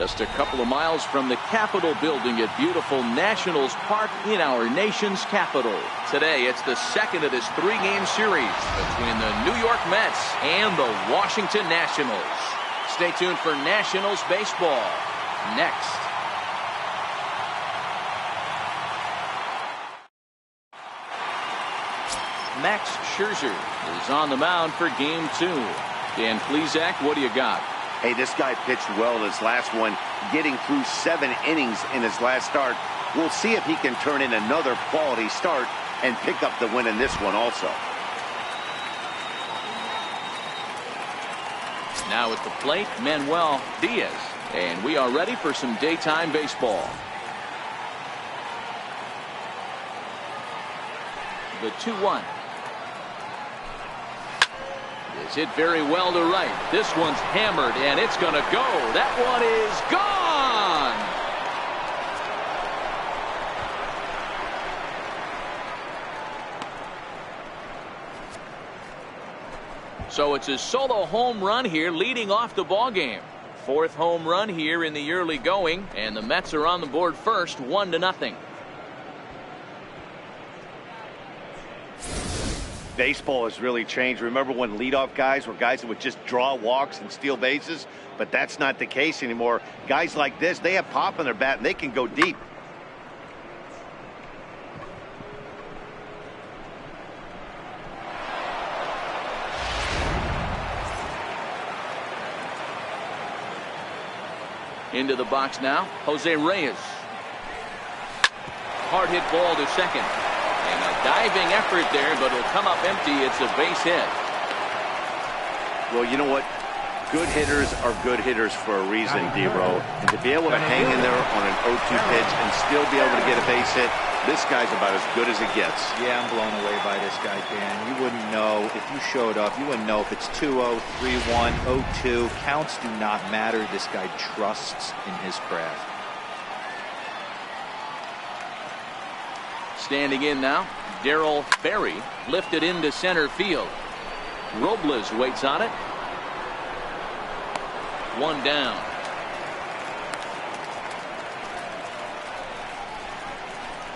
Just a couple of miles from the Capitol building at beautiful Nationals Park in our nation's capital. Today, it's the second of this three-game series between the New York Mets and the Washington Nationals. Stay tuned for Nationals baseball next. Max Scherzer is on the mound for game 2. Dan Plesac, what do you got? Hey, this guy pitched well in his last one, getting through 7 innings in his last start. We'll see if he can turn in another quality start and pick up the win in this one also. Now at the plate, Manuel Diaz. And we are ready for some daytime baseball. The 2-1. Is hit very well to right. This one's hammered, and it's going to go. That one is gone. So it's a solo home run here leading off the ball game. 4th home run here in the early going, and the Mets are on the board first, 1-0. Baseball has really changed. Remember when leadoff guys were guys that would just draw walks and steal bases? But that's not the case anymore. Guys like this, they have pop in their bat and they can go deep. Into the box now, Jose Reyes. Hard hit ball to second. And a diving effort there, but it'll come up empty. It's a base hit. Well, you know what? Good hitters are good hitters for a reason, D-Row. And to be able to hang in there on an 0-2 pitch and still be able to get a base hit, this guy's about as good as it gets. Yeah, I'm blown away by this guy, Dan. You wouldn't know if you showed up. You wouldn't know if it's 2-0, 3-1, 0-2. Counts do not matter. This guy trusts in his craft. Standing in now, Darrell Berry lifted into center field. Robles waits on it. 1 down.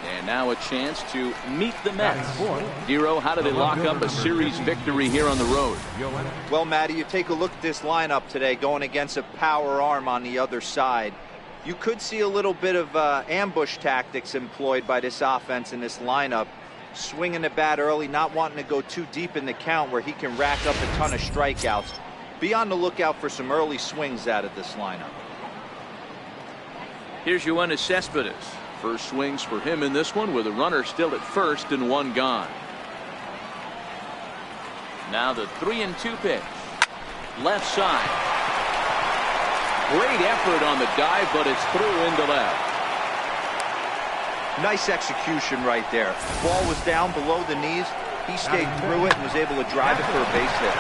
And now a chance to meet the Mets. Dero, how do they lock up a series victory here on the road? Well, Matty, you take a look at this lineup today going against a power arm on the other side. You could see a little bit of ambush tactics employed by this offense in this lineup. Swinging the bat early, not wanting to go too deep in the count where he can rack up a ton of strikeouts. Be on the lookout for some early swings out of this lineup. Here's Yoenis Cespedes. First swings for him in this one with a runner still at first and 1 gone. Now the 3-2 pitch. Left side. Great effort on the dive, but it's through into left. Nice execution right there. Ball was down below the knees. He stayed through it and was able to drive it for a base hit.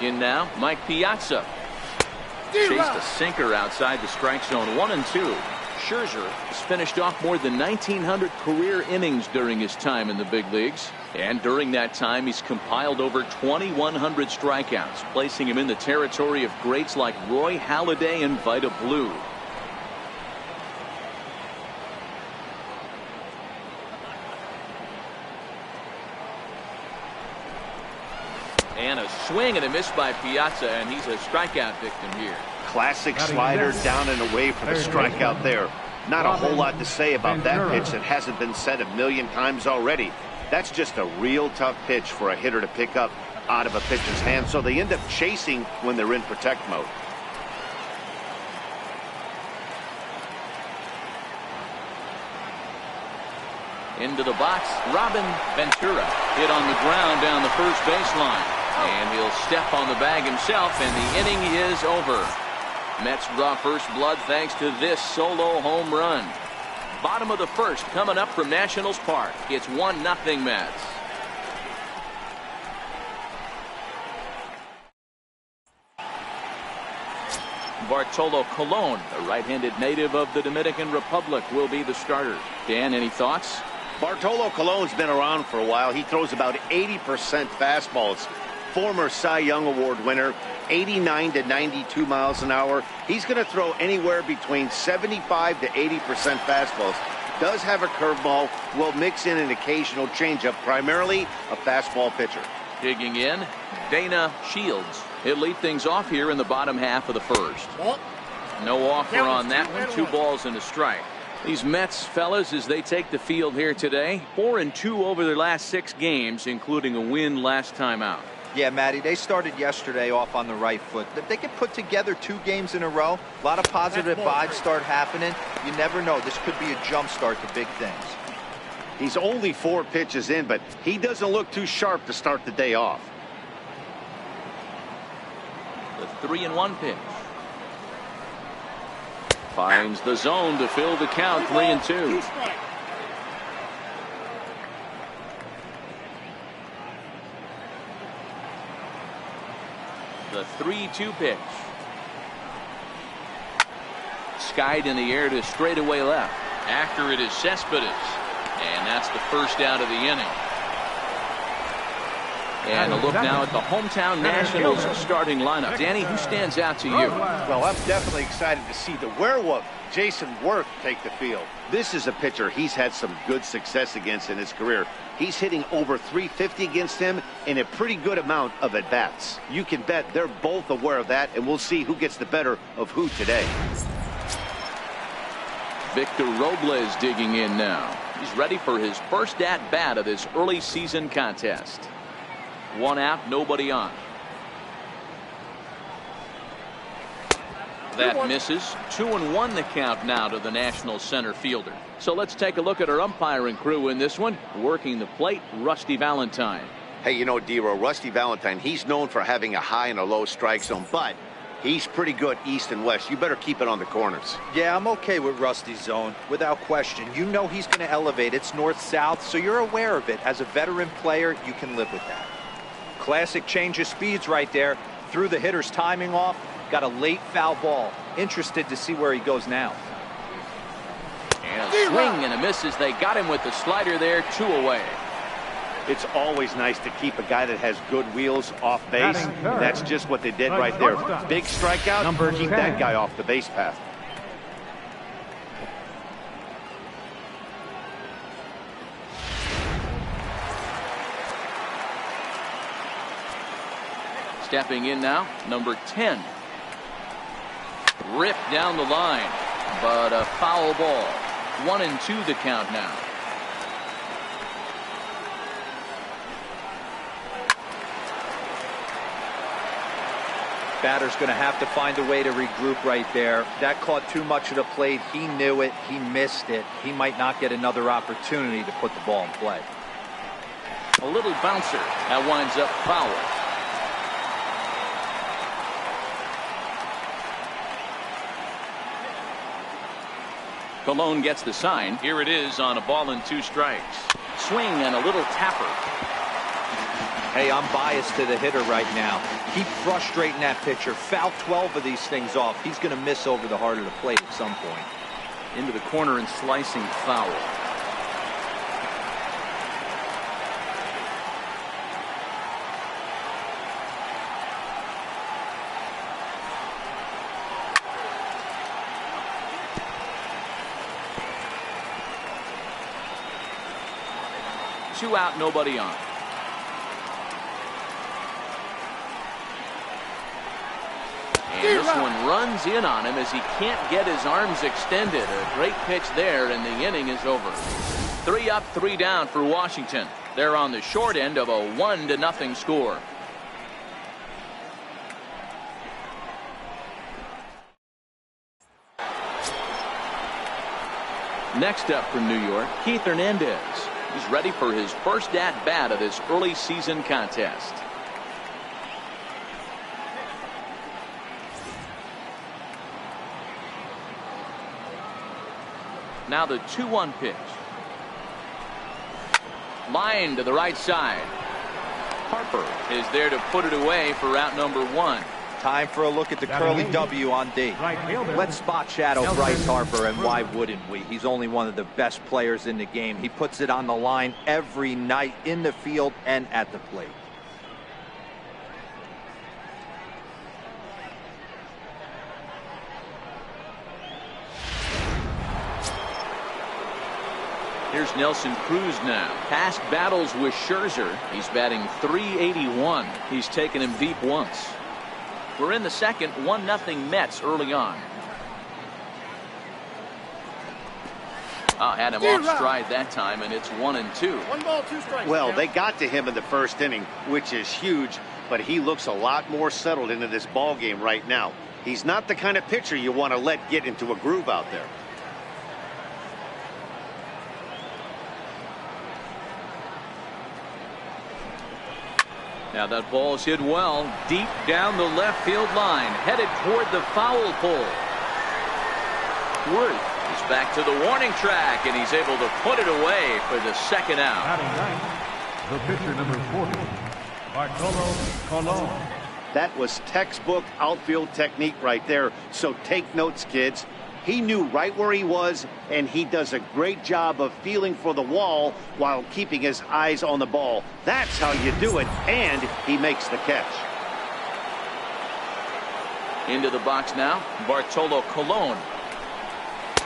In now, Mike Piazza. Chased a sinker outside the strike zone. 1-2. Scherzer has finished off more than 1,900 career innings during his time in the big leagues. And during that time, he's compiled over 2,100 strikeouts, placing him in the territory of greats like Roy Halladay and Vida Blue. And a swing and a miss by Piazza, and he's a strikeout victim here. Classic slider down and away for the strikeout there. Not a whole lot to say about that pitch that hasn't been said a million times already. That's just a real tough pitch for a hitter to pick up out of a pitcher's hand, so they end up chasing when they're in protect mode. Into the box, Robin Ventura hit on the ground down the first baseline. And he'll step on the bag himself, and the inning is over. Mets draw first blood thanks to this solo home run. Bottom of the first coming up from Nationals Park. It's 1-0 Mets. Bartolo Colon, a right-handed native of the Dominican Republic, will be the starter. Dan, any thoughts? Bartolo Colon's been around for a while. He throws about 80% fastballs. Former Cy Young Award winner, 89 to 92 miles an hour. He's going to throw anywhere between 75 to 80% fastballs. Does have a curveball, will mix in an occasional changeup, primarily a fastball pitcher. Digging in, Dana Shields. He'll lead things off here in the bottom half of the first. No offer on that one. 2 balls and a strike. These Mets, fellas, as they take the field here today, 4-2 over their last 6 games, including a win last time out. Yeah, Matty, they started yesterday off on the right foot. If they could put together 2 games in a row, a lot of positive vibes start happening. You never know. This could be a jump start to big things. He's only 4 pitches in, but he doesn't look too sharp to start the day off. The 3-1 pitch. Finds the zone to fill the count. 3-2. The 3-2 pitch. Skied in the air to straightaway left. After it is Cespedes. And that's the first out of the inning. And a look now at the hometown Nationals starting lineup. Danny, who stands out to you? Well, I'm definitely excited to see the werewolf, Jason Worth, take the field. This is a pitcher he's had some good success against in his career. He's hitting over 350 against him in a pretty good amount of at-bats. You can bet they're both aware of that, and we'll see who gets the better of who today. Victor Robles digging in now. He's ready for his first at-bat of this early season contest. 1 out, nobody on. That misses. 2-1 the count now to the National center fielder. So let's take a look at our umpiring crew in this one. Working the plate, Rusty Valentine. Hey, you know, Dero, Rusty Valentine, he's known for having a high and a low strike zone, but he's pretty good east and west. You better keep it on the corners. Yeah, I'm okay with Rusty's zone, without question. You know he's going to elevate. It's north-south, so you're aware of it. As a veteran player, you can live with that. Classic change of speeds right there. Threw the hitter's timing off. Got a late foul ball. Interested to see where he goes now. And a swing and a miss as they got him with the slider there. 2 away. It's always nice to keep a guy that has good wheels off base. That's just what they did right there. Big strikeout, keep that guy off the base path. Stepping in now, number 10. Ripped down the line, but a foul ball. 1-2 the count now. Batter's going to have to find a way to regroup right there. That caught too much of the plate. He knew it. He missed it. He might not get another opportunity to put the ball in play. A little bouncer. That winds up foul. Colon gets the sign. Here it is on a ball and 2 strikes. Swing and a little tapper. Hey, I'm biased to the hitter right now. Keep frustrating that pitcher. Foul 12 of these things off. He's going to miss over the heart of the plate at some point. Into the corner and slicing foul. Two out, nobody on. And this one runs in on him as he can't get his arms extended. A great pitch there, and the inning is over. 3 up, 3 down for Washington. They're on the short end of a 1-0 score. Next up from New York, Keith Hernandez. He's ready for his first at-bat of this early season contest. Now the 2-1 pitch. Line to the right side. Harper is there to put it away for out number 1. Time for a look at the curly W on D. Let's spot shadow Bryce Harper, and why wouldn't we? He's only one of the best players in the game. He puts it on the line every night in the field and at the plate. Here's Nelson Cruz now. Past battles with Scherzer. He's batting .381. He's taken him deep once. We're in the second, 1-0 Mets early on. Had him off stride that time, and it's 1-2. 1 ball, 2 strikes. Well, they got to him in the first inning, which is huge, but he looks a lot more settled into this ball game right now. He's not the kind of pitcher you want to let get into a groove out there. Now that ball's hit well, deep down the left field line, headed toward the foul pole. Worth is back to the warning track, and he's able to put it away for the second out. Batting ninth, the pitcher number 40, Bartolo Colon. That was textbook outfield technique right there, so take notes, kids. He knew right where he was, and he does a great job of feeling for the wall while keeping his eyes on the ball. That's how you do it, and he makes the catch. Into the box now, Bartolo Colon.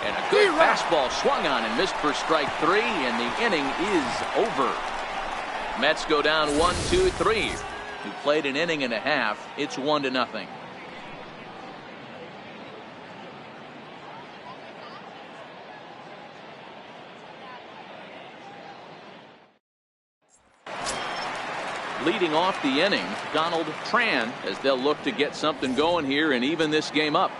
And a good fastball swung on and missed for strike 3, and the inning is over. Mets go down 1-2-3. Who played an inning and a half. It's 1-0. Leading off the inning, Donald Tran, as they'll look to get something going here and even this game up.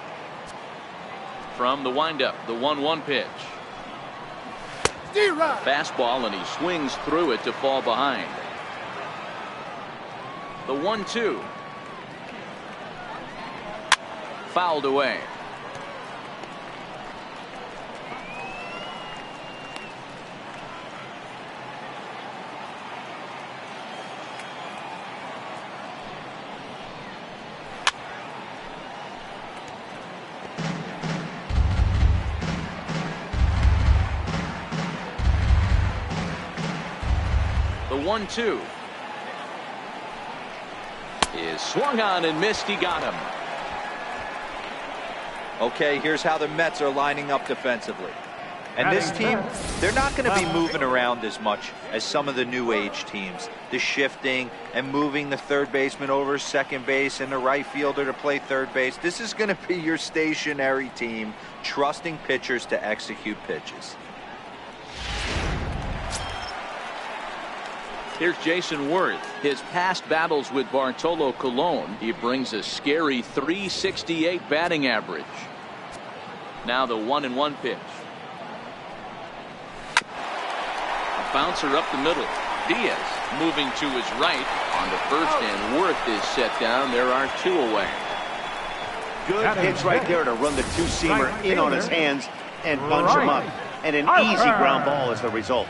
From the windup, the 1-1 pitch. Fastball, and he swings through it to fall behind. The 1-2. Fouled away. The 1-2 is swung on and missed. He got him. Okay, here's how the Mets are lining up defensively. And this team, they're not going to be moving around as much as some of the new age teams. The shifting and moving the third baseman over second base and the right fielder to play third base. This is going to be your stationary team, trusting pitchers to execute pitches. Here's Jason Worth. His past battles with Bartolo Colon, he brings a scary .368 batting average. Now the 1-1 pitch. A bouncer up the middle. Diaz moving to his right on the first, and Worth is set down. There are 2 away. Good pitch right there to run the two-seamer in on his hands and bunch him up. And an easy ground ball as the result.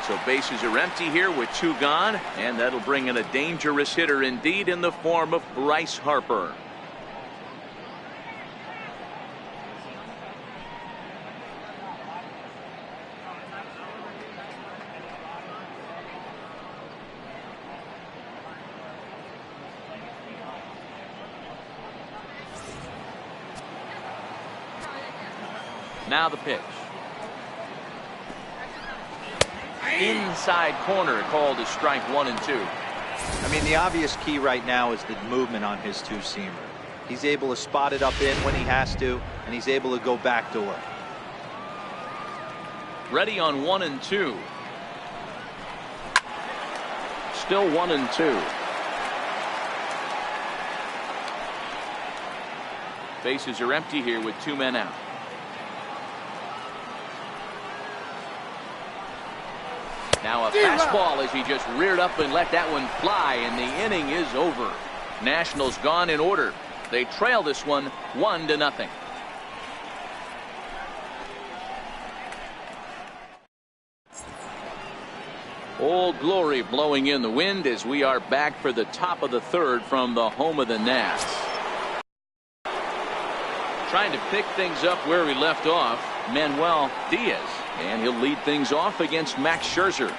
So bases are empty here with 2 gone, and that'll bring in a dangerous hitter indeed in the form of Bryce Harper. Now the pitch. Inside corner, called as strike 1 and 2. I mean, the obvious key right now is the movement on his two-seamer. He's able to spot it up in when he has to, and he's able to go backdoor. Ready on 1 and 2. Still 1 and 2. Bases are empty here with 2 men out. Now a fastball as he just reared up and let that one fly, and the inning is over. Nationals gone in order. They trail this one 1-0. Old Glory blowing in the wind as we are back for the top of the third from the home of the Nats. Trying to pick things up where we left off, Manuel Diaz, and he'll lead things off against Max Scherzer.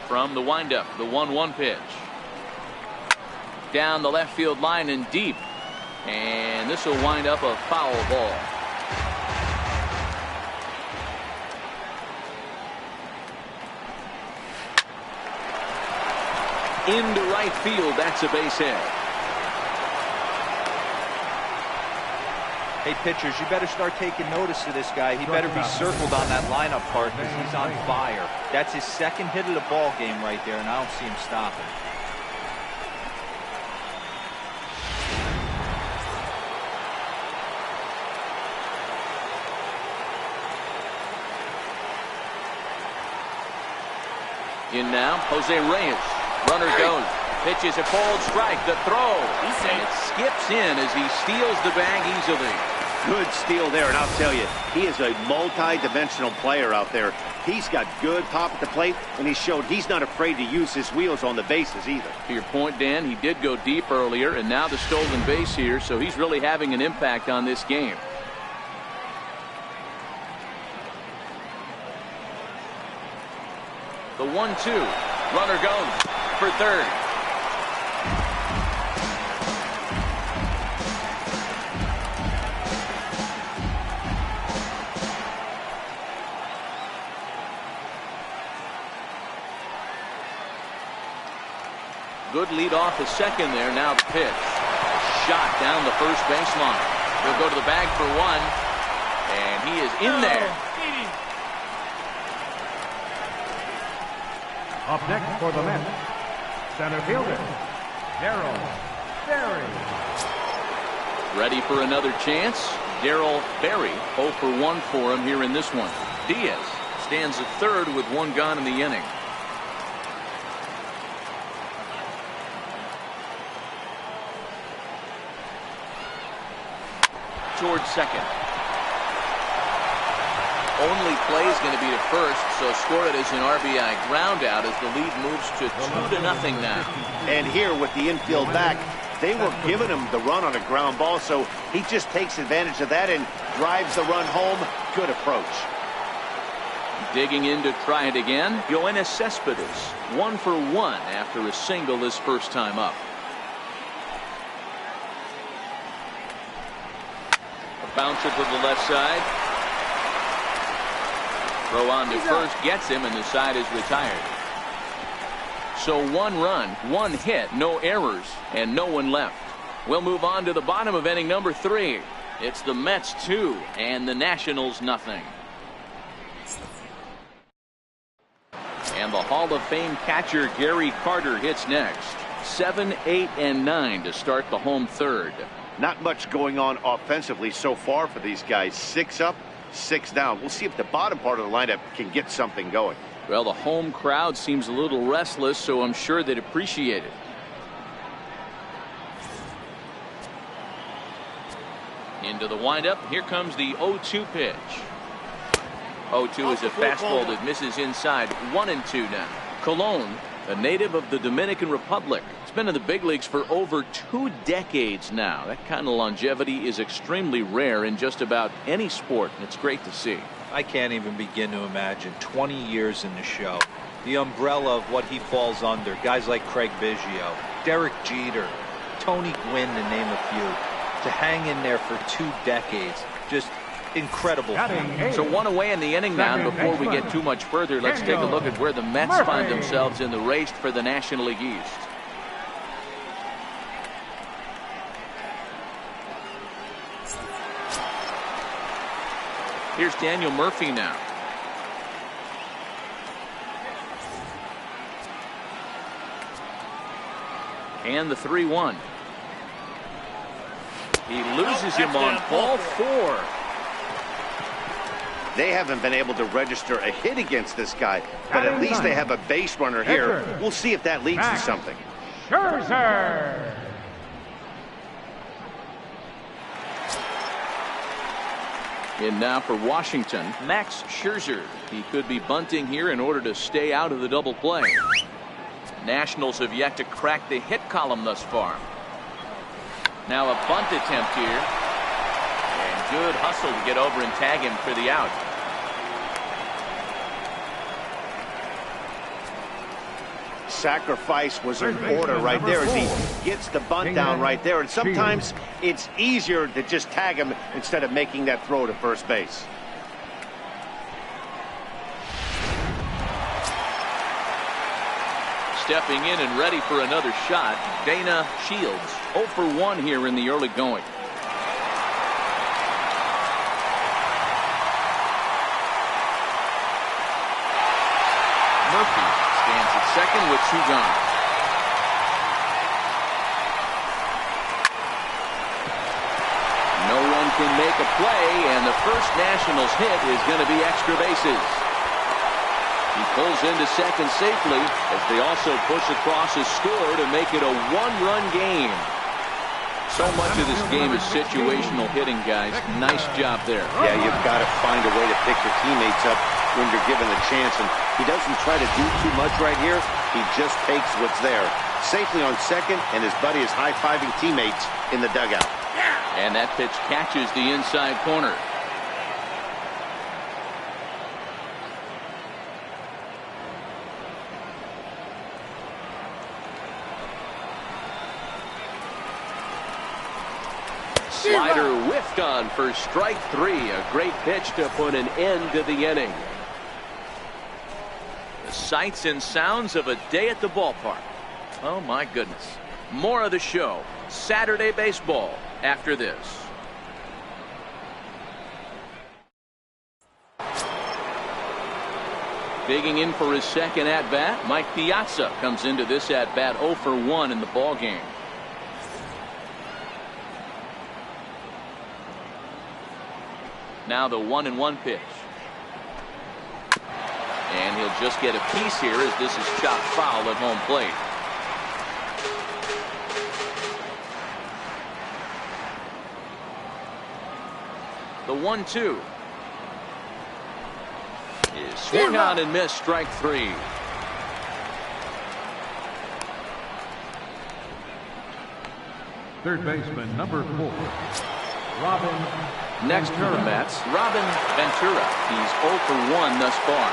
From the windup, the 1-1 pitch. Down the left field line and deep, and this will wind up a foul ball. Into right field, that's a base hit. Hey, pitchers, you better start taking notice of this guy. He better be circled on that lineup part because he's on fire. That's his second hit of the ball game right there, and I don't see him stopping. In now, Jose Reyes. Runner goes. Pitches a cold strike. The throw. And it skips in as he steals the bag easily. Good steal there, and I'll tell you, he is a multi-dimensional player out there. He's got good pop at the plate, and he showed he's not afraid to use his wheels on the bases either. To your point, Dan, he did go deep earlier, and now the stolen base here, so he's really having an impact on this game. The 1-2. Runner goes for third. Good lead off the second there. Now the pitch. Shot down the first baseline. He'll go to the bag for one. And he is in there. Up next for the Mets, center fielder, Darryl Berry. Ready for another chance. Darryl Berry, 0 for 1 for him here in this one. Diaz stands at third with one gone in the inning. Towards second. Only play is going to be to first, so score it as an RBI ground out as the lead moves to 2-0 now. And here with the infield back, they were giving him the run on a ground ball, so he just takes advantage of that and drives the run home. Good approach. Digging in to try it again, Yoenis Cespedes, 1 for 1 after a single his first time up. A bouncer to the left side. Throw on to first gets him, and the side is retired. So 1 run, 1 hit, no errors, and no one left. We'll move on to the bottom of inning number 3. It's the Mets 2 and the Nationals nothing. And the Hall of Fame catcher Gary Carter hits next. 7, 8, and 9 to start the home third. Not much going on offensively so far for these guys. 6 up, 6 down. We'll see if the bottom part of the lineup can get something going. Well, the home crowd seems a little restless, so I'm sure they'd appreciate it. Into the windup. Here comes the 0-2 pitch. 0-2 is a fastball that misses inside. 1-2 now. Colon, a native of the Dominican Republic. He's been in the big leagues for over 2 decades now. That kind of longevity is extremely rare in just about any sport, and it's great to see. I can't even begin to imagine 20 years in the show. The umbrella of what he falls under. Guys like Craig Biggio, Derek Jeter, Tony Gwynn, to name a few. To hang in there for 2 decades. Just incredible. So 1 away in the inning now. And before we get too much further, let's take a look at where the Mets find themselves in the race for the National League East. Here's Daniel Murphy now. And the 3-1. He loses him on ball 4. They haven't been able to register a hit against this guy, but at least they have a base runner here. We'll see if that leads to something. In now for Washington, Max Scherzer. He could be bunting here in order to stay out of the double play. Nationals have yet to crack the hit column thus far. Now a bunt attempt here. And good hustle to get over and tag him for the out. Sacrifice was in order right there as he gets the bunt down right there. And sometimes it's easier to just tag him instead of making that throw to first base. Stepping in and ready for another shot, Dana Shields. 0 for 1 here in the early going. Murphy stands at second with 2 gone. No one can make a play, and the first Nationals hit is going to be extra bases. He pulls into second safely as they also push across his score to make it a 1-run game. So much of this game is situational hitting, guys. Nice job there. Yeah, you've got to find a way to pick your teammates up when you're given the chance. And he doesn't try to do too much right here. He just takes what's there. Safely on second, and his buddy is high-fiving teammates in the dugout. And that pitch catches the inside corner. Slider whiffed on for strike 3. A great pitch to put an end to the inning. The sights and sounds of a day at the ballpark. Oh my goodness. More of the show. Saturday baseball after this. Digging in for his second at-bat, Mike Piazza comes into this at-bat 0 for 1 in the ballgame. Now the 1-1 pitch. And he'll just get a piece here as this is chopped foul at home plate. The 1-2 is swung on and missed, strike 3. Third baseman, number 4, Robin. Next to the Mets, Robin Ventura. He's 0 for 1 thus far.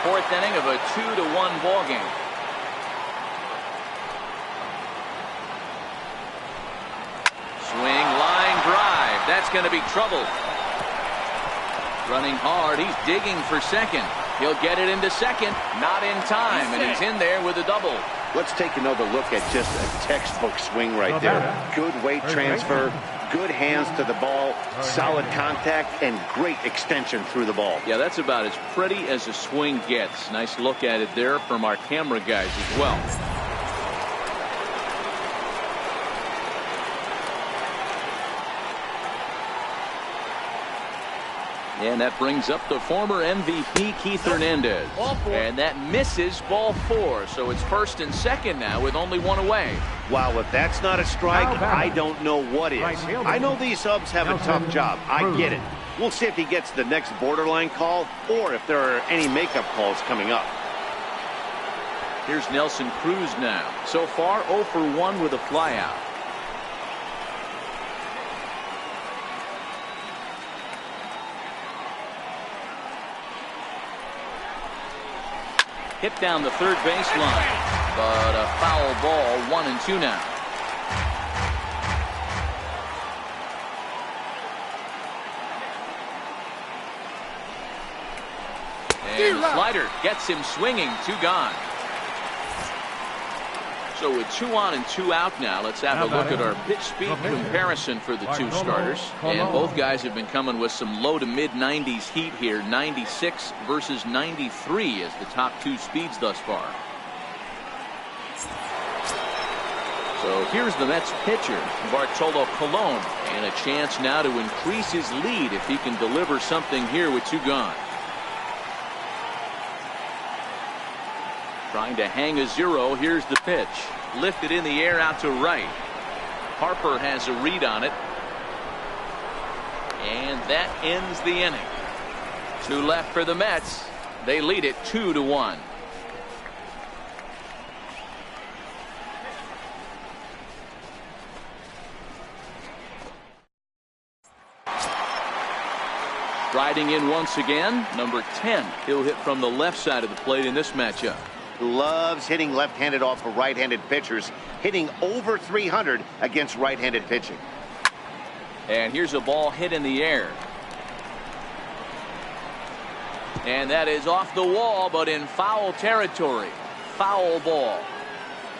Fourth inning of a 2-1 ball game. Swing, line drive. That's going to be trouble. Running hard. He's digging for second. He'll get it into second. Not in time, and he's in there with a double. Let's take another look at just a textbook swing right there. Good weight transfer, good hands to the ball, solid contact, and great extension through the ball. Yeah, that's about as pretty as a swing gets. Nice look at it there from our camera guys as well. And that brings up the former MVP Keith Hernandez. And that misses ball 4. So it's first and second now with only 1 away. Wow, if that's not a strike, I don't know what is. I know these subs have a tough job. I get it. We'll see if he gets the next borderline call or if there are any makeup calls coming up. Here's Nelson Cruz now. So far 0 for 1 with a flyout. Hit down the third baseline, but a foul ball. 1-2 now. And the slider gets him swinging. 2 gone. So with 2 on and 2 out now, let's have a look at our pitch speed comparison for the 2 starters. And both guys have been coming with some low to mid 90s heat here. 96 versus 93 as the top 2 speeds thus far. So here's the Mets pitcher, Bartolo Colon, and a chance now to increase his lead if he can deliver something here with 2 gone. Trying to hang a 0. Here's the pitch. Lifted in the air out to right. Harper has a read on it. And that ends the inning. 2 left for the Mets. They lead it 2-1. Riding in once again, number 10. He'll hit from the left side of the plate in this matchup. Loves hitting left-handed off of right-handed pitchers, hitting over 300 against right-handed pitching. And here's a ball hit in the air. And that is off the wall, but in foul territory. Foul ball.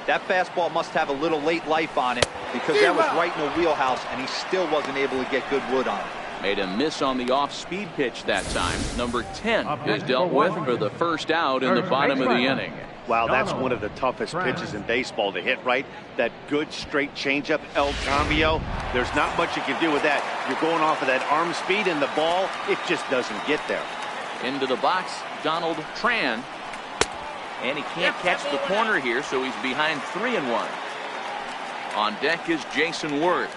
That fastball must have a little late life on it, because that was right in the wheelhouse, and he still wasn't able to get good wood on it. Made a miss on the off-speed pitch that time. Number 10 is dealt with for the first out in the bottom of the inning. Wow, that's one of the toughest pitches in baseball to hit, right? That good straight changeup, El Cambio. There's not much you can do with that. You're going off of that arm speed, and the ball, it just doesn't get there. Into the box, Donald Tran. And he can't catch the corner here, so he's behind 3-1. On deck is Jason Worth.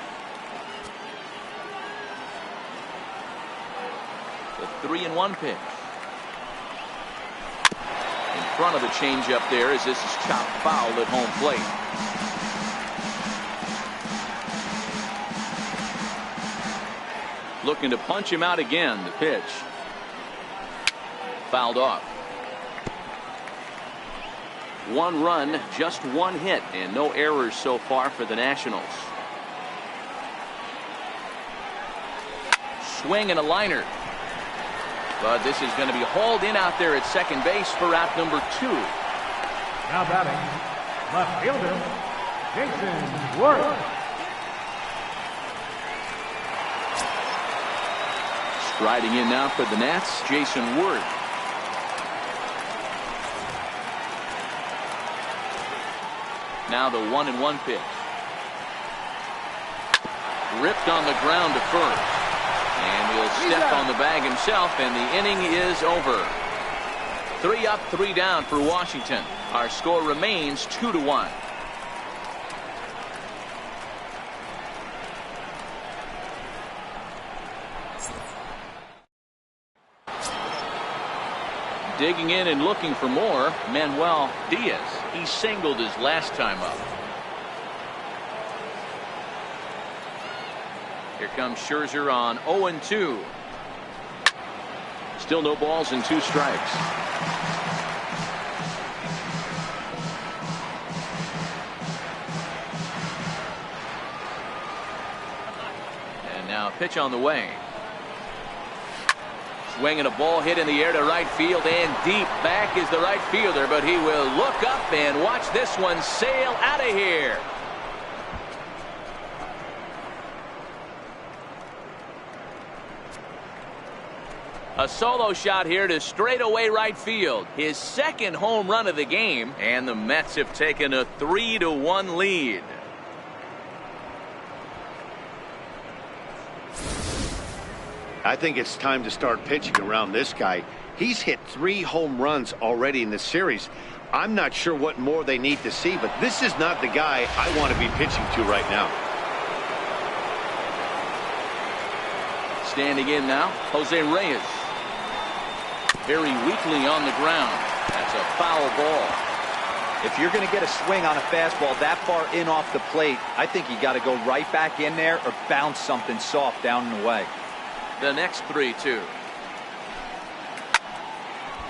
The 3-1 pitch. In front of the changeup there, as this is chopped foul at home plate. Looking to punch him out again. The pitch. Fouled off. 1 run, just 1 hit, and no errors so far for the Nationals. Swing and a liner. But this is going to be hauled in out there at second base for out number 2. Now batting, left fielder, Jason Worth. Striding in now for the Nats, Jason Worth. Now the 1-1 pitch. Ripped on the ground to first. And he'll step on the bag himself, and the inning is over. 3 up, 3 down for Washington. Our score remains 2-1. Digging in and looking for more, Manuel Diaz. He singled his last time up. Here comes Scherzer on 0-2. Still no balls and 2 strikes. And now a pitch on the way. Swing and a ball hit in the air to right field, and deep back is the right fielder, but he will look up and watch this one sail out of here. A solo shot here to straightaway right field. His second home run of the game, and the Mets have taken a 3-1 lead. I think it's time to start pitching around this guy. He's hit 3 home runs already in this series. I'm not sure what more they need to see, but this is not the guy I want to be pitching to right now. Standing in now, Jose Reyes. Very weakly on the ground. That's a foul ball. If you're going to get a swing on a fastball that far in off the plate, I think you got to go right back in there or bounce something soft down and away. The next 3-2.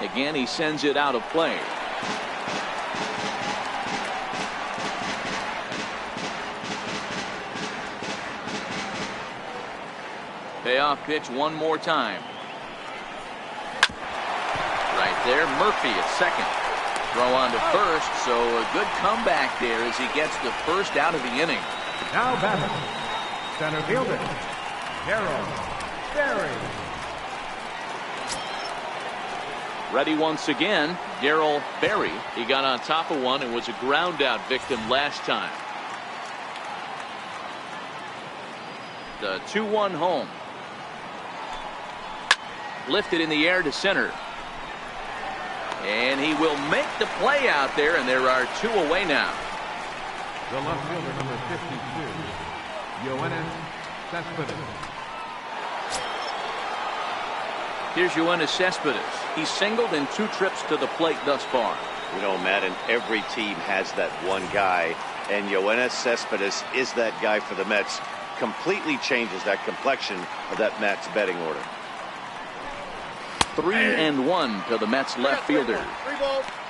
Again, he sends it out of play. Payoff pitch one more time. Right there, Murphy at second. Throw on to first, so a good comeback there as he gets the first out of the inning. Now batting, center fielder, Darryl Berry. Ready once again, Darryl Berry. He got on top of one and was a ground out victim last time. The 2-1 home. Lifted in the air to center. And he will make the play out there, and there are 2 away now. The left fielder, number 52, Yoenis Cespedes. Here's Yoenis Cespedes. He's singled in 2 trips to the plate thus far. You know, Matt, and every team has that one guy, and Yoenis Cespedes is that guy for the Mets. Completely changes that complexion of that Mets betting order. 3-1 to the Mets left fielder.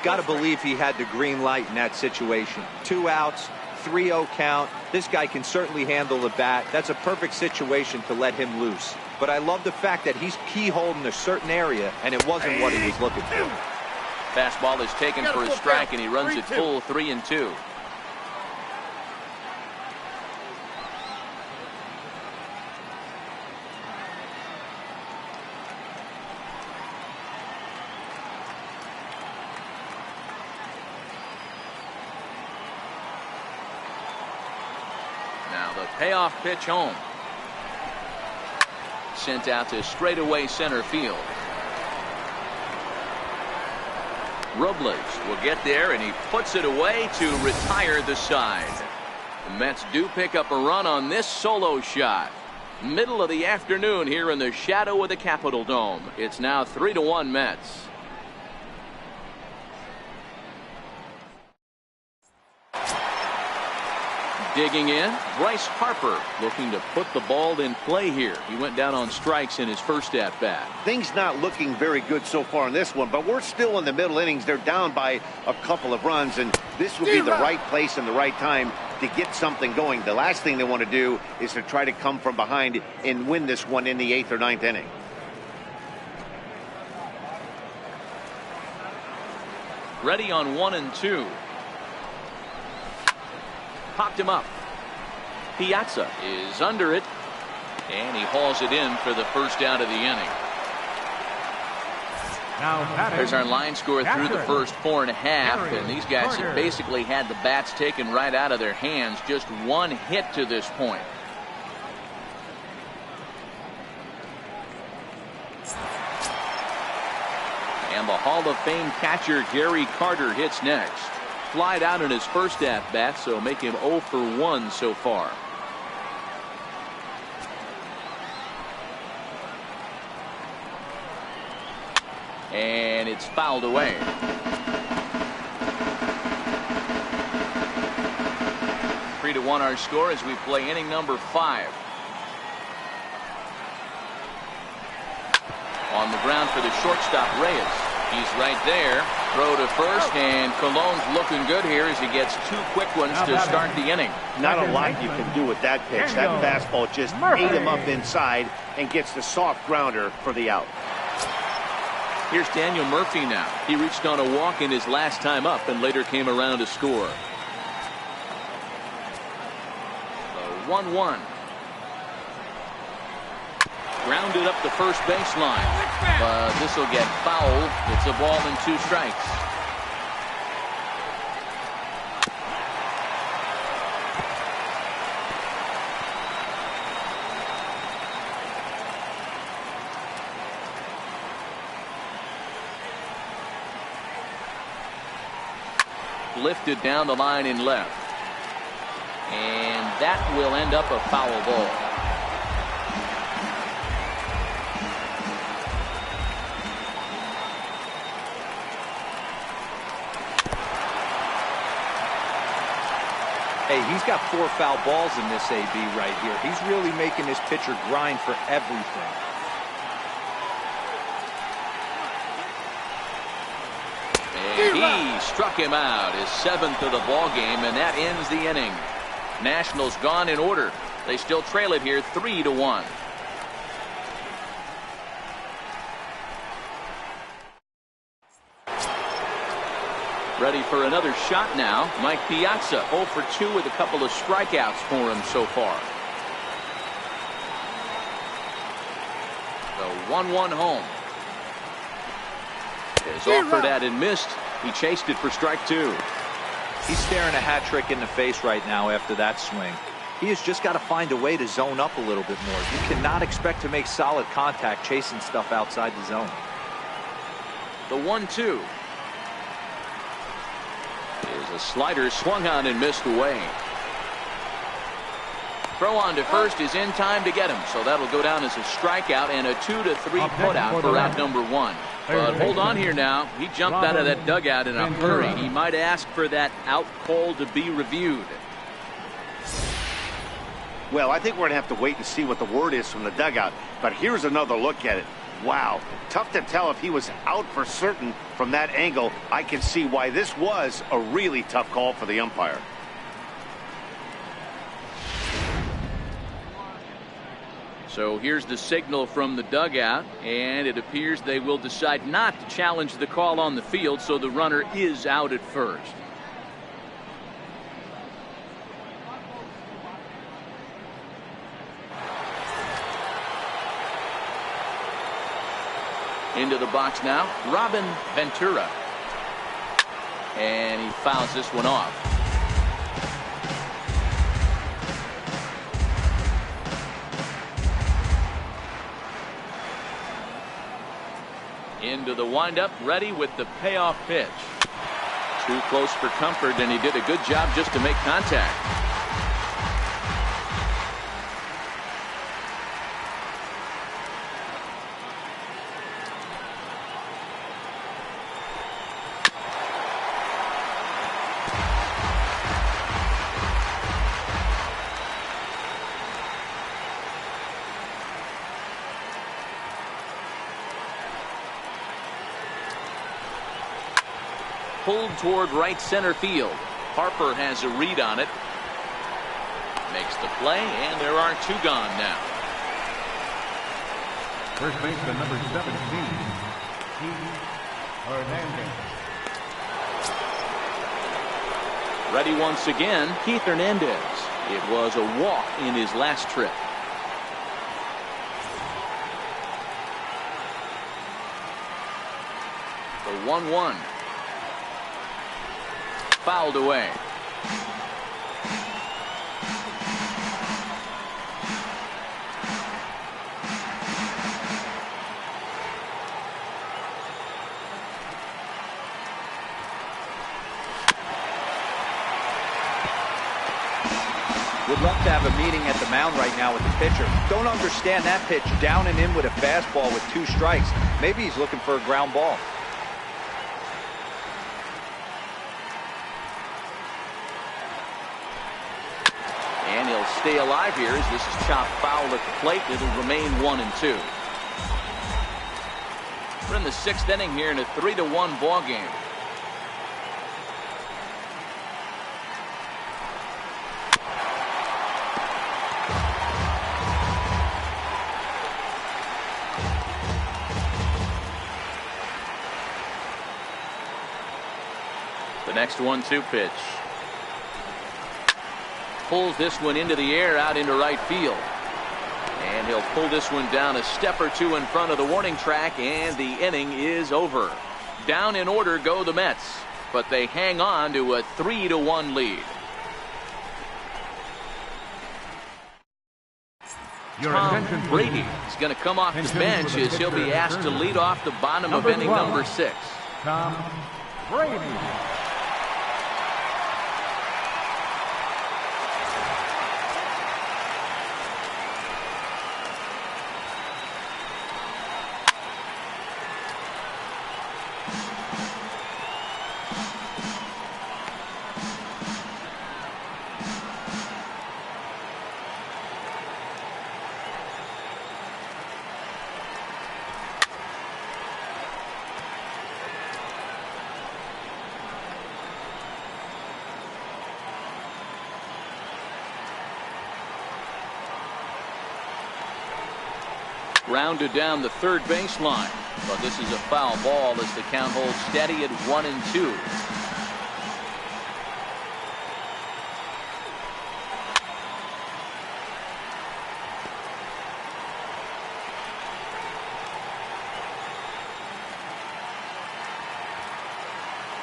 Got to believe he had the green light in that situation. 2 outs, 3-0 count. This guy can certainly handle the bat. That's a perfect situation to let him loose. But I love the fact that he's keyholed in a certain area, and it wasn't what he was looking for. Fastball is taken for a strike, and he runs it full 3-2. Now the payoff pitch home. Sent out to straightaway center field. Robles will get there, and he puts it away to retire the side. The Mets do pick up a run on this solo shot. Middle of the afternoon here in the shadow of the Capitol Dome. It's now 3-1 Mets. Digging in, Bryce Harper looking to put the ball in play here. He went down on strikes in his first at-bat. Things not looking very good so far in this one, but we're still in the middle innings. They're down by a couple of runs, and this would be the right place and the right time to get something going. The last thing they want to do is to try to come from behind and win this one in the 8th or 9th inning. Ready on 1-2. Popped him up. Piazza is under it, and he hauls it in for the first out of the inning. There's our line score through the first 4.5, and these guys have basically had the bats taken right out of their hands. Just 1 hit to this point. And the Hall of Fame catcher Gary Carter hits next. Flied out in his first at-bat, so make him 0 for 1 so far. And it's fouled away. Three to 1 our score as we play inning number 5. On the ground for the shortstop, Reyes. He's right there. Throw to first, and Colon's looking good here as he gets 2 quick ones to start the inning. Not a lot you can do with that pitch. That fastball just ate him up inside and gets the soft grounder for the out. Here's Daniel Murphy now. He reached on a walk in his last time up and later came around to score. The 1-1. Grounded up the first baseline. But this will get fouled. It's a ball and 2 strikes. Lifted down the line in left. And that will end up a foul ball. Hey, he's got 4 foul balls in this AB right here. He's really making this pitcher grind for everything. And he struck him out, his 7th of the ball game, and that ends the inning. Nationals gone in order. They still trail it here 3-1. Ready for another shot now. Mike Piazza 0 for 2 with a couple of strikeouts for him so far. The 1-1 home. Is offered at and missed. He chased it for strike 2. He's staring a hat trick in the face right now after that swing. He has just got to find a way to zone up a little bit more. You cannot expect to make solid contact chasing stuff outside the zone. The 1-2. Is a slider swung on and missed away. Throw on to first is in time to get him, so that'll go down as a strikeout and a 2-3 putout for out number 1. But hold on here now. He jumped out of that dugout in a hurry. He might ask for that out call to be reviewed. Well, I think we're going to have to wait and see what the word is from the dugout. But here's another look at it. Wow. Tough to tell if he was out for certain from that angle. I can see why this was a really tough call for the umpire. So here's the signal from the dugout, and it appears they will decide not to challenge the call on the field, so the runner is out at first. Into the box now, Robin Ventura. And he fouls this one off. Into the windup, ready with the payoff pitch. Too close for comfort, and he did a good job just to make contact. Pulled toward right center field. Harper has a read on it. Makes the play, and there are 2 gone now. First baseman number 17, Keith Hernandez. Ready once again, Keith Hernandez. It was a walk in his last trip. The 1-1. Fouled away. Would love to have a meeting at the mound right now with the pitcher. Don't understand that pitch. Down and in with a fastball with 2 strikes. Maybe he's looking for a ground ball. And he'll stay alive here as this is chopped foul at the plate. It'll remain 1-2. We're in the 6th inning here in a 3-1 ball game. The next 1-2 pitch. Pulls this one into the air out into right field. And he'll pull this one down a step or 2 in front of the warning track, and the inning is over. Down in order go the Mets, but they hang on to a 3-1 lead. Tom Brady is going to come off the bench as he'll be asked to lead off the bottom of inning number 6. Tom Brady. Rounded down the third baseline, but this is a foul ball as the count holds steady at 1-2.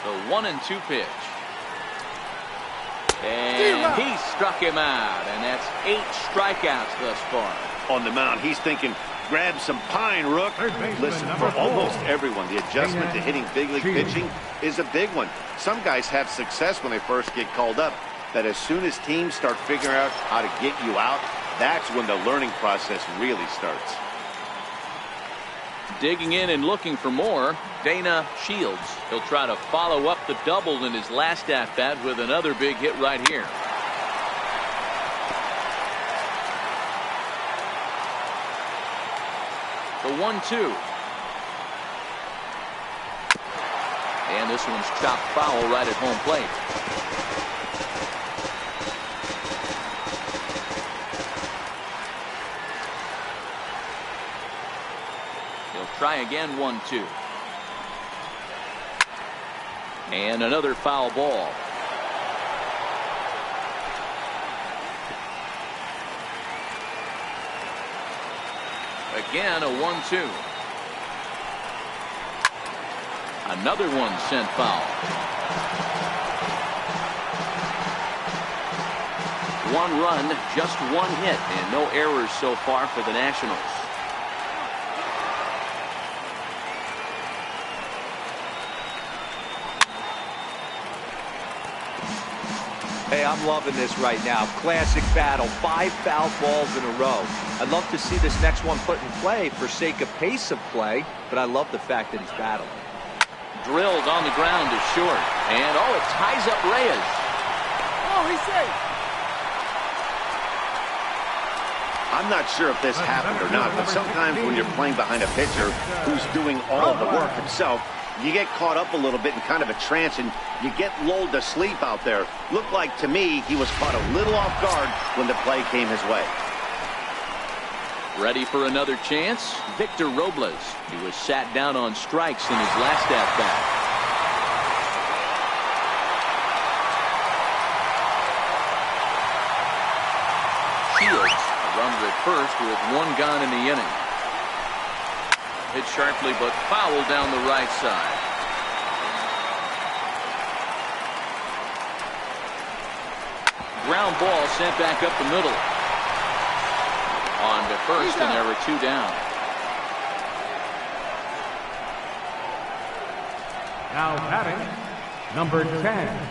The 1-2 pitch. And he struck him out, and that's 8 strikeouts thus far. On the mound, he's thinking, grab some pine, Rook. Listen, for almost everyone, the adjustment to hitting big league pitching is a big one. Some guys have success when they first get called up. that as soon as teams start figuring out how to get you out, that's when the learning process really starts. Digging in and looking for more, Dana Shields. He'll try to follow up the double in his last at-bat with another big hit right here. The 1-2. And this one's chopped foul right at home plate. He'll try again, 1-2. And another foul ball. Again, a 1-2. Another one sent foul. One run, just one hit, and no errors so far for the Nationals. Hey, I'm loving this right now. Classic battle. 5 foul balls in a row. I'd love to see this next one put in play for sake of pace of play, but I love the fact that he's battling. Drilled on the ground is short. And, it ties up Reyes. Oh, he's safe. I'm not sure if this happened or not, but sometimes when you're playing behind a pitcher who's doing all of the work himself, you get caught up a little bit in kind of a trance and you get lulled to sleep out there. Looked like to me he was caught a little off guard when the play came his way. Ready for another chance? Victor Robles. He was sat down on strikes in his last at-bat. Shields, a runner at first with one gone in the inning. Hit sharply but foul down the right side. Ground ball sent back up the middle. On to first, and there were 2 down. Now batting, number 10.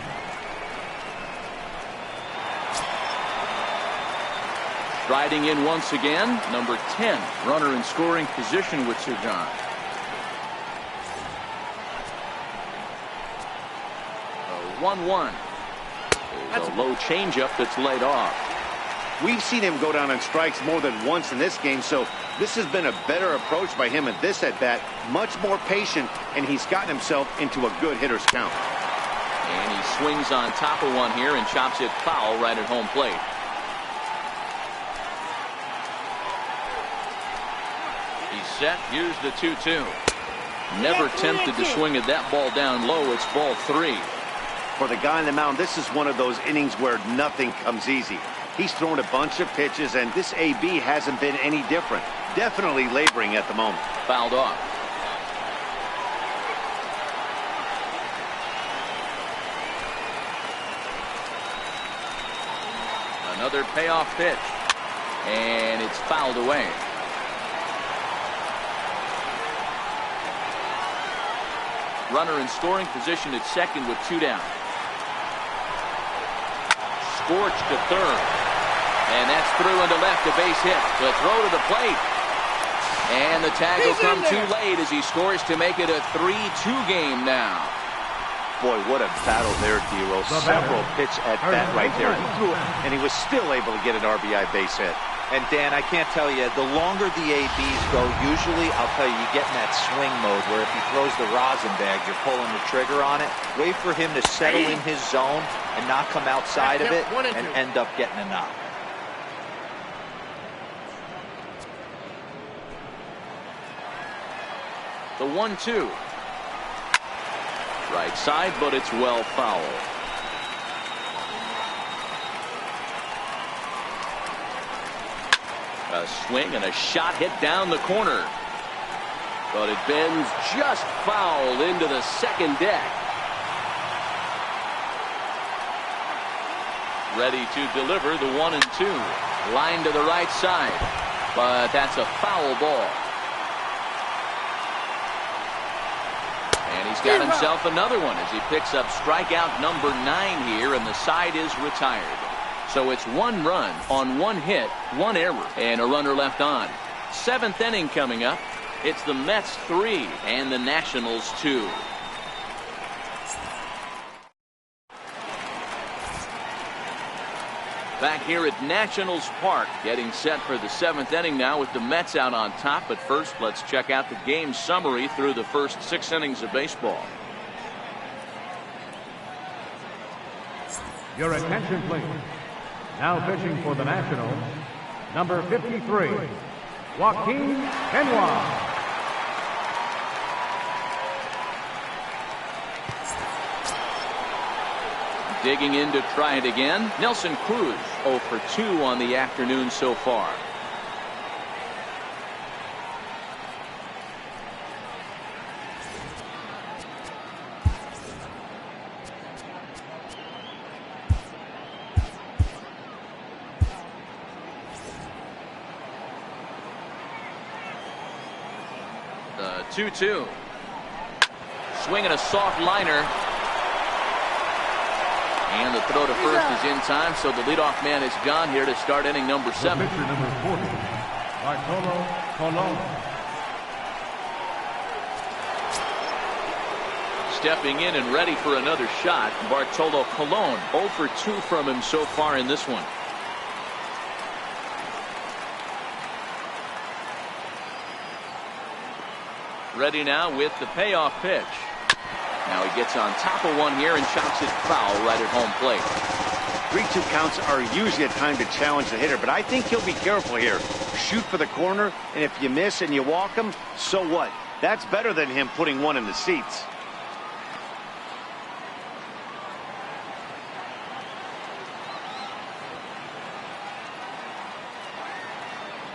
Striding in once again, number 10, runner in scoring position with 2 gone. A 1-1. There's a low changeup that's laid off. We've seen him go down on strikes more than once in this game, so this has been a better approach by him at this at-bat. Much more patient, and he's gotten himself into a good hitter's count. And he swings on top of one here and chops it foul right at home plate. He's set. Here's the 2-2. Never tempted to swing at that ball down low. It's ball 3. For the guy on the mound, this is one of those innings where nothing comes easy. He's thrown a bunch of pitches, and this AB hasn't been any different. Definitely laboring at the moment. Fouled off. Another payoff pitch. And it's fouled away. Runner in scoring position at second with 2 down. Scorched to third. And that's through into left, a base hit. The throw to the plate. And the tag will come too late as he scores to make it a 3-2 game now. Boy, what a battle there, D-Roll. Several pitch at bat right there. He threw it, and he was still able to get an RBI base hit. And Dan, I can't tell you, the longer the ABs go, usually, I'll tell you, you get in that swing mode where if he throws the rosin bag, you're pulling the trigger on it. Wait for him to settle in his zone and not come outside of it and end up getting a knock. The 1-2. Right side, but it's well foul. A swing and a shot hit down the corner. But it bends just foul into the second deck. Ready to deliver the 1-2. Line to the right side. But that's a foul ball. And And he's got himself another one as he picks up strikeout number 9 here, and the side is retired. So it's 1 run on 1 hit, 1 error, and a runner left on. 7th inning coming up. It's the Mets 3 and the Nationals 2. Back here at Nationals Park, getting set for the 7th inning now with the Mets out on top. But first, let's check out the game summary through the first 6 innings of baseball. Your attention, please. Now pitching for the Nationals, number 53, Joaquin Benoit. Digging in to try it again, Nelson Cruz 0 for 2 on the afternoon so far. The 2-2. Swinging a soft liner. And the throw to first is in time, so the leadoff man is gone here to start inning number 7. Pitcher number 40, Bartolo Colon. Stepping in and ready for another shot, Bartolo Colon. 0 for 2 from him so far in this one. Ready now with the payoff pitch. Now he gets on top of one here and chops it foul right at home plate. 3-2 counts are usually a time to challenge the hitter, but I think he'll be careful here. Shoot for the corner, and if you miss and you walk him, so what? That's better than him putting one in the seats.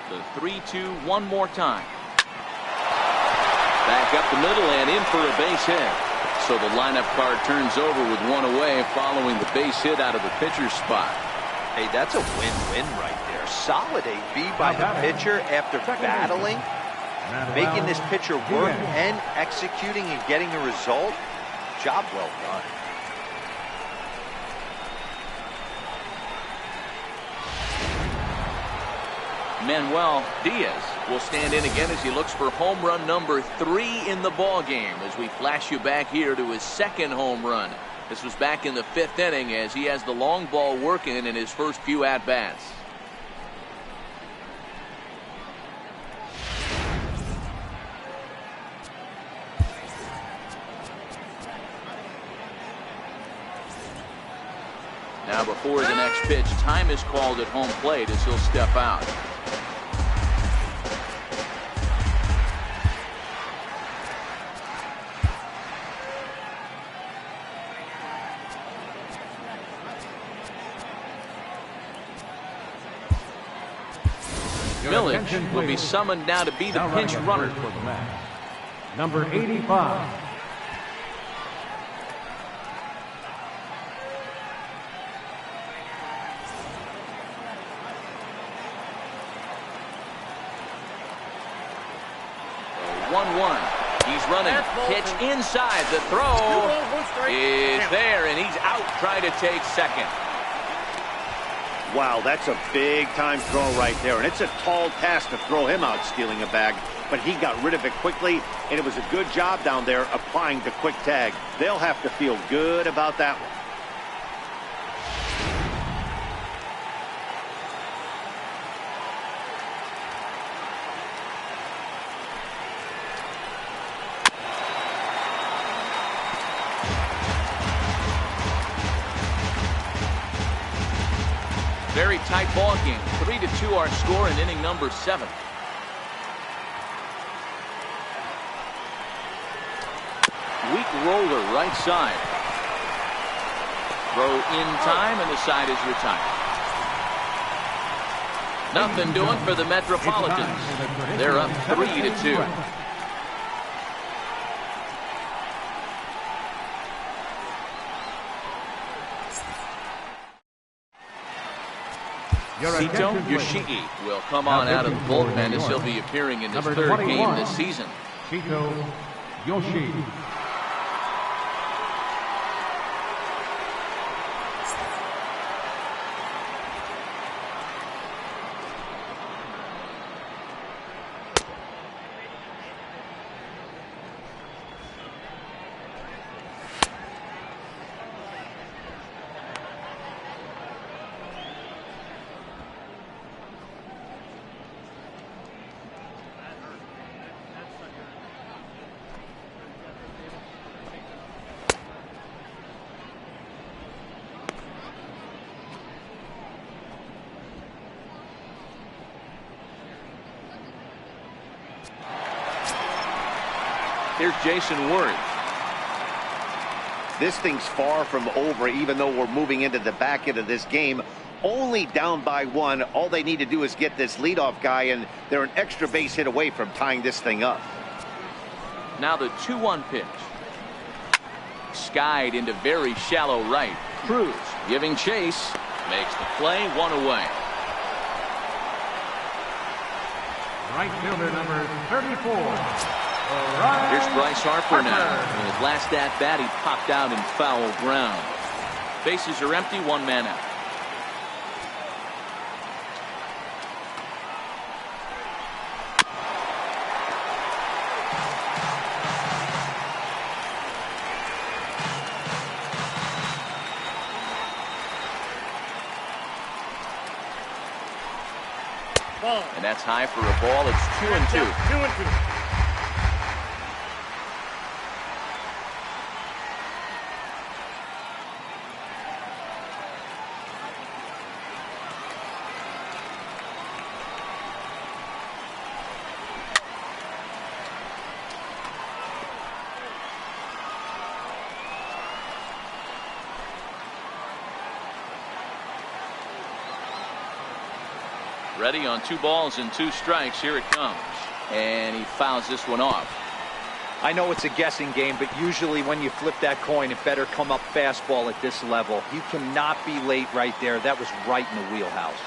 The 3-2 one more time. Back up the middle and in for a base hit. So the lineup card turns over with 1 away following the base hit out of the pitcher's spot. Hey, that's a win-win right there. Solid AB by the pitcher after battling, making this pitcher work and executing and getting a result. Job well done. Manuel Diaz will stand in again as he looks for home run number 3 in the ball game as we flash you back here to his 2nd home run. This was back in the 5th inning as he has the long ball working in his first few at-bats. Now before the next pitch, time is called at home plate as he'll step out. Millage will be summoned now to be the pinch runner. For the Mets, number 85. The 1-1. He's running. Pitch inside. The throw is there, and he's out trying to take second. Wow, that's a big-time throw right there, and it's a tall task to throw him out stealing a bag, but he got rid of it quickly, and it was a good job down there applying the quick tag. They'll have to feel good about that one. Very tight ball game. 3-2 our score in inning number 7. Weak roller right side. Throw in time and the side is retired. Nothing doing for the Metropolitans. They're up 3-2. Sito Yoshii will come on out of the bullpen as he'll be appearing in his 3rd game this season. Sito Yoshii. Here's Jason Worth. This thing's far from over, even though we're moving into the back end of this game. Only down by 1. All they need to do is get this leadoff guy, and they're an extra base hit away from tying this thing up. Now the 2-1 pitch. Skied into very shallow right. Cruz giving chase. Makes the play, 1 away. Right fielder number 34. Here's Bryce Harper now. In his last at bat, he popped out in foul ground. Bases are empty, 1 man out. And that's high for a ball. It's 2-2. 2-2. Ready on 2 balls and 2 strikes. Here it comes. And he fouls this one off. I know it's a guessing game, but usually when you flip that coin, it better come up fastball at this level. You cannot be late right there. That was right in the wheelhouse.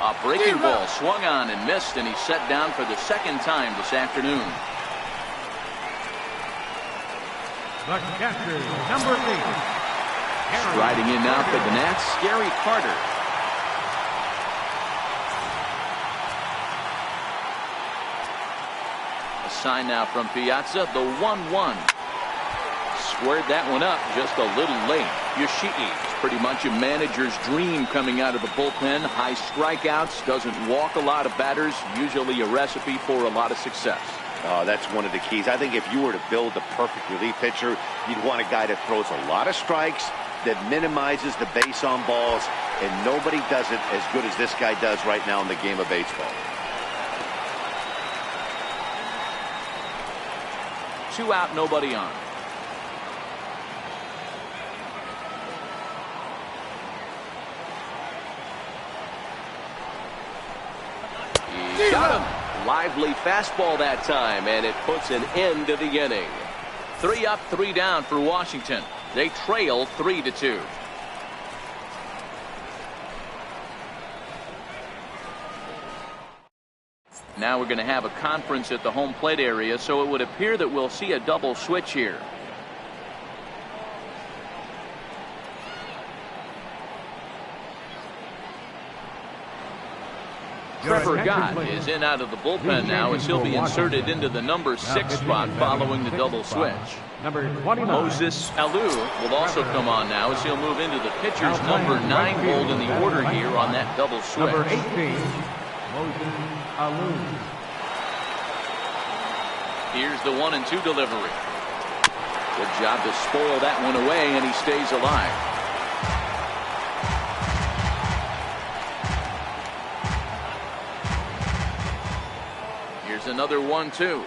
A breaking ball swung on and missed, and he's set down for the 2nd time this afternoon. The catcher, number 8. Striding in now for the Nats, Gary Carter. A sign now from Piazza, the 1-1. Squared that one up just a little late. Yoshii, pretty much a manager's dream coming out of the bullpen. High strikeouts, doesn't walk a lot of batters, usually a recipe for a lot of success. Oh, that's one of the keys. I think if you were to build the perfect relief pitcher, you'd want a guy that throws a lot of strikes, that minimizes the base on balls, and nobody does it as good as this guy does right now in the game of baseball. 2 out, nobody on. He got him. Lively fastball that time, and it puts an end to the inning. 3 up, 3 down for Washington. They trail 3-2. Now we're going to have a conference at the home plate area, so it would appear that we'll see a double switch here. Trevor Gott is in out of the bullpen now as he'll be inserted into the number 6 spot following the double switch. Moses Alou will also come on now as he'll move into the pitcher's number 9 hold in the order here on that double switch. Number 18, Moses Alou. Here's the 1-2 delivery. Good job to spoil that one away, and he stays alive. Here's another 1-2.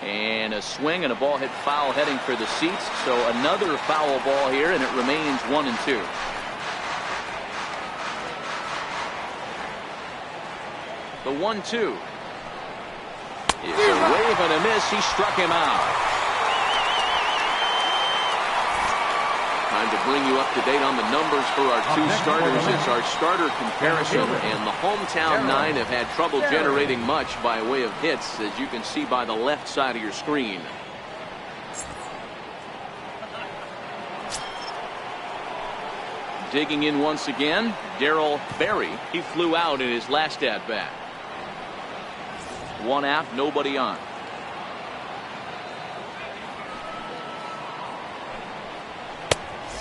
And a swing and a ball hit foul heading for the seats. So another foul ball here, and it remains 1-2. The 1-2 is a wave and a miss. He struck him out. Time to bring you up to date on the numbers for our 2 starters. It's our starter comparison, and the hometown 9 have had trouble generating much by way of hits, as you can see by the left side of your screen. Digging in once again, Darryl Berry. He flew out in his last at bat. 1 out, nobody on.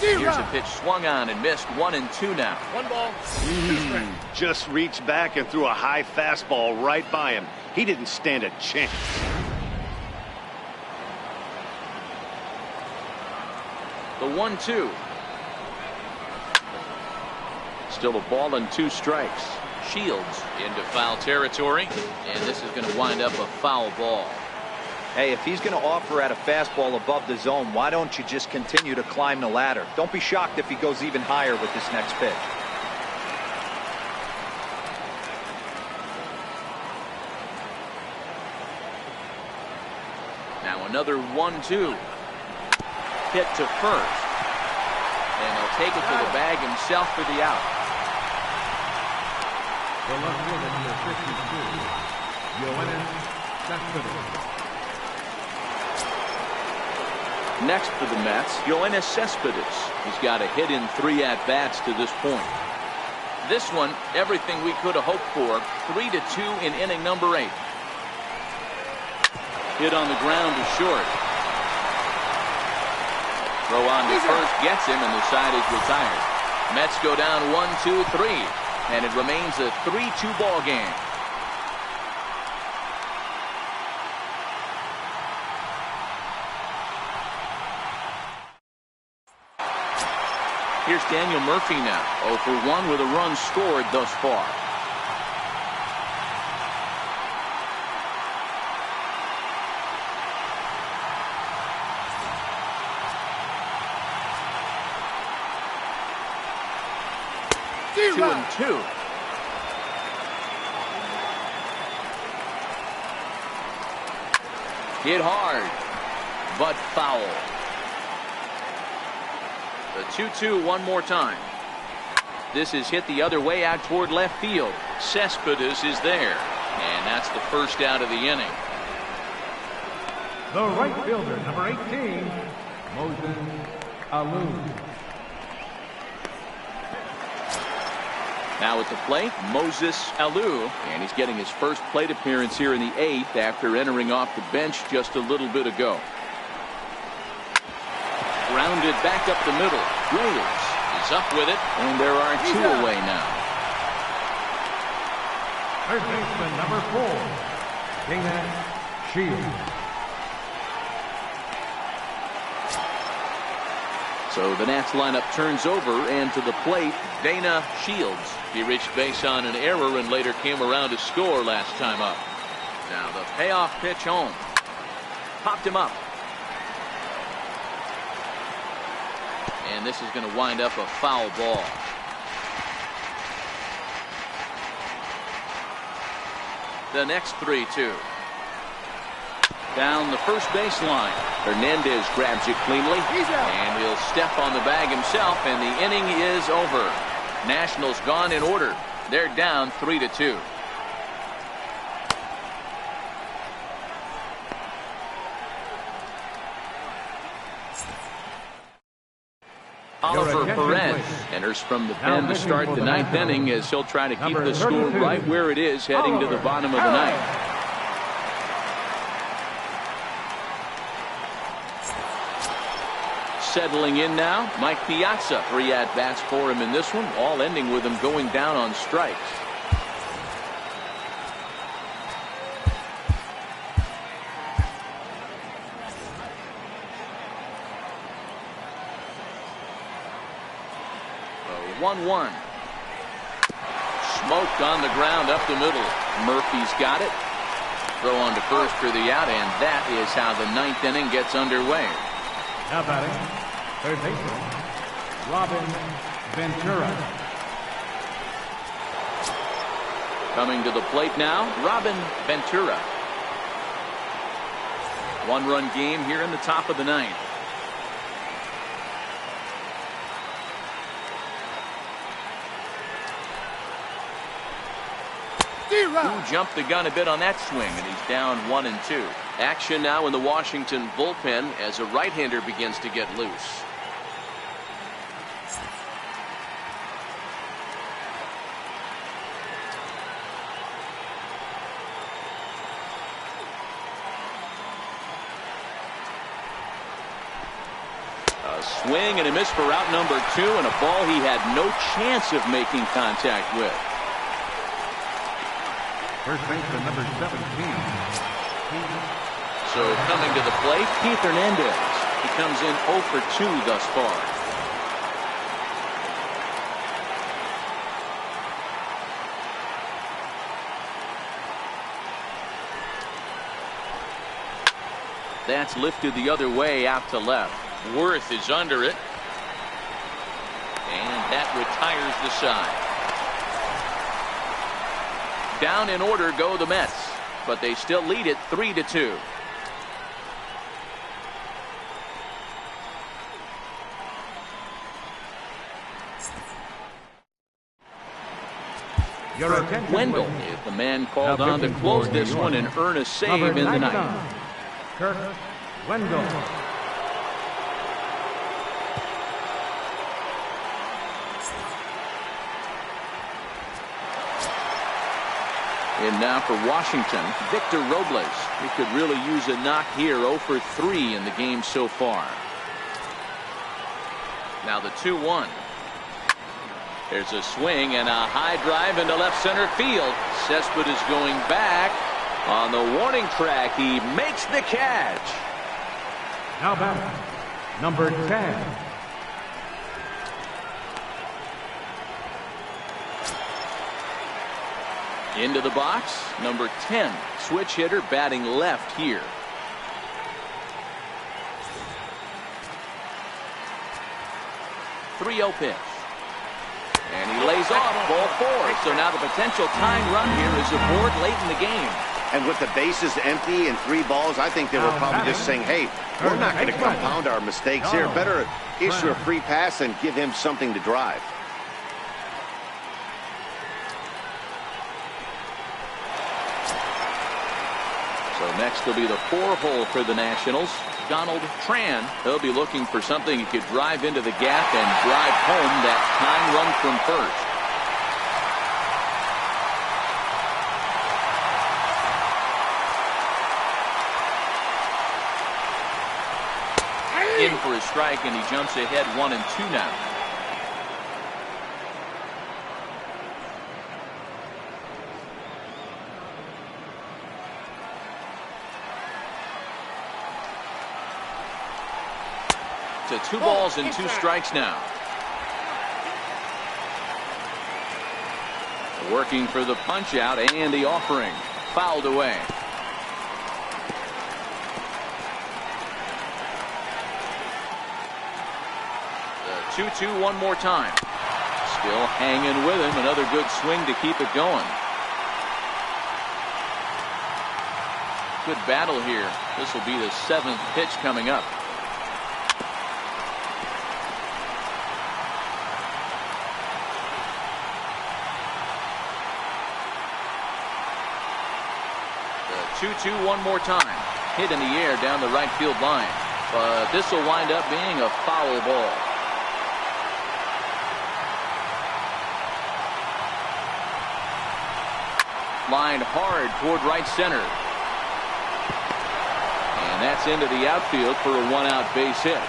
Here's a pitch swung on and missed. 1-2 now. 1 ball. Just reached back and threw a high fastball right by him. He didn't stand a chance. The 1-2. Still a ball and 2 strikes. Shields into foul territory, and this is going to wind up a foul ball. Hey, if he's going to offer at a fastball above the zone, why don't you just continue to climb the ladder? Don't be shocked if he goes even higher with this next pitch. Now another 1-2. Hit to first. And he'll take it to the bag himself for the out. The left fielder, number 52, Yoenis Cespedes. Next for the Mets, Yoenis Cespedes. He's got a hit in 3 at-bats to this point. This one, everything we could have hoped for. 3-2 in inning number 8. Hit on the ground to short. Throw on to first gets him, and the side is retired. Mets go down 1-2-3, and it remains a 3-2 ball game. Here's Daniel Murphy now, 0 for 1 with a run scored thus far. Two and two. Hit hard, but foul. The 2-2 one more time. This is hit the other way out toward left field. Cespedes is there, and that's the first out of the inning. The right fielder, number 18, Moses Alou. Now at the plate, Moses Alou, and he's getting his first plate appearance here in the 8th after entering off the bench just a little bit ago. Grounded back up the middle. Reyes is up with it, and there are 2 away now. Third baseman, number 4, Dana Shields. So the Nats lineup turns over, and to the plate, Dana Shields. He reached base on an error and later came around to score last time up. Now the payoff pitch home. Popped him up. And this is going to wind up a foul ball. The next 3-2. Down the first baseline. Hernandez grabs it cleanly, and he'll step on the bag himself, and the inning is over. Nationals gone in order. They're down 3-2. Oliver Perez enters from the pen to start the 9th inning as he'll try to keep the score right where it is heading to the bottom of the 9th. Settling in now, Mike Piazza. 3 at-bats for him in this one, all ending with him going down on strikes. So 1-1. Smoked on the ground up the middle. Murphy's got it. Throw on to first for the out, and that is how the 9th inning gets underway. Now batting, third baseman, Robin Ventura. Coming to the plate now, Robin Ventura. 1-run game here in the top of the 9th. Who jumped the gun a bit on that swing, and he's down 1-2. Action now in the Washington bullpen as a right-hander begins to get loose. A swing and a miss for out number 2, and a ball he had no chance of making contact with. First baseman, number 17. So coming to the plate, Keith Hernandez. He comes in 0 for 2 thus far. That's lifted the other way out to left. Worth is under it. And that retires the side. Down in order go the Mets, but they still lead it 3-2. Wendell is the man called on to close this one and earn a save in the ninth. Kurt Wendell. And now for Washington, Victor Robles. He could really use a knock here. 0 for 3 in the game so far. Now the 2-1. There's a swing and a high drive into left center field. Cespedes going back. On the warning track, he makes the catch. Now back, number 10. Into the box, number 10. Switch hitter batting left here. .30 pitch. And he lays off ball 4. So now the potential tying run here is aboard late in the game. And with the bases empty and 3 balls, I think they were probably just saying, hey, we're not going to compound our mistakes here. Better issue a free pass and give him something to drive. So next will be the 4-hole for the Nationals. Donald Tran. He'll be looking for something he could drive into the gap and drive home that tying run from first. In for a strike, and he jumps ahead 1-2 now. To 2 balls and 2 strikes now. Working for the punch out and the offering. Fouled away. The 2-2 one more time. Still hanging with him. Another good swing to keep it going. Good battle here. This will be the 7th pitch coming up. The 2-2 one more time. Hit in the air down the right field line. But this will wind up being a foul ball. Lined hard toward right center. And that's into the outfield for a 1-out base hit.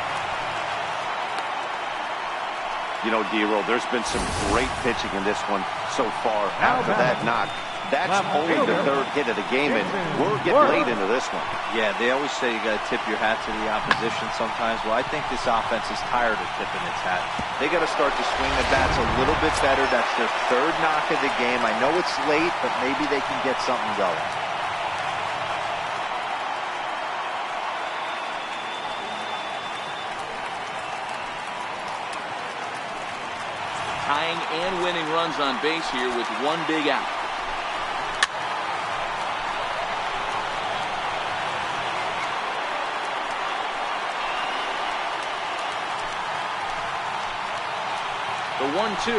You know, D-Roll, there's been some great pitching in this one so far. After that knock, that's only the 3rd hit of the game, and we're getting late into this one. Yeah, they always say you got to tip your hat to the opposition sometimes. Well, I think this offense is tired of tipping its hat. They got to start to swing the bats a little bit better. That's their 3rd knock of the game. I know it's late, but maybe they can get something going. Tying and winning runs on base here with 1 big out. The 1-2.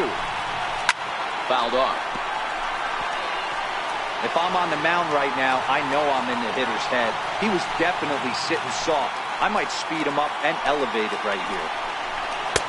Fouled off. If I'm on the mound right now, I know I'm in the hitter's head. He was definitely sitting soft. I might speed him up and elevate it right here.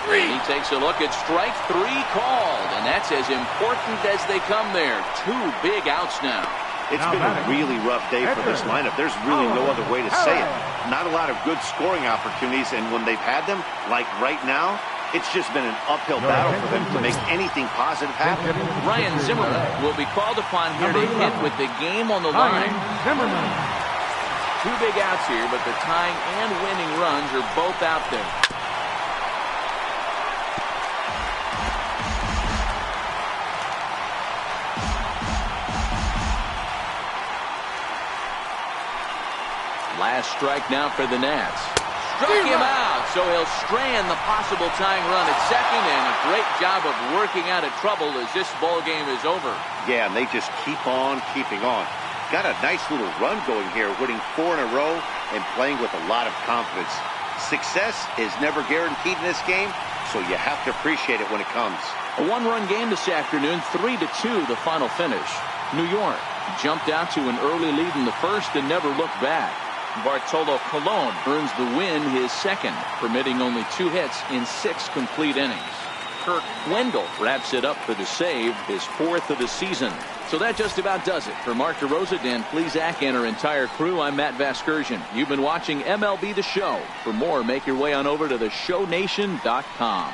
And he takes a look at strike 3 called, and that's as important as they come there. 2 big outs now. It's been a really rough day for this lineup. There's really no other way to say it. Not a lot of good scoring opportunities, and when they've had them, like right now, it's just been an uphill battle for them to make anything positive happen. Ryan Zimmerman will be called upon here to hit with the game on the line. 2 big outs here, but the tying and winning runs are both out there. Last strike now for the Nats. Struck him out, so he'll strand the possible tying run at second, and a great job of working out of trouble as this ball game is over. Yeah, and they just keep on keeping on. Got a nice little run going here, winning 4 in a row and playing with a lot of confidence. Success is never guaranteed in this game, so you have to appreciate it when it comes. A one-run game this afternoon, 3-2 the final finish. New York jumped out to an early lead in the first and never looked back. Bartolo Colon earns the win, his second, permitting only 2 hits in 6 complete innings. Kirk Wendell wraps it up for the save, his 4th of the season. So that just about does it. For Mark DeRosa, Dan Plesac, and our entire crew, I'm Matt Vasgersian. You've been watching MLB The Show. For more, make your way on over to theshownation.com.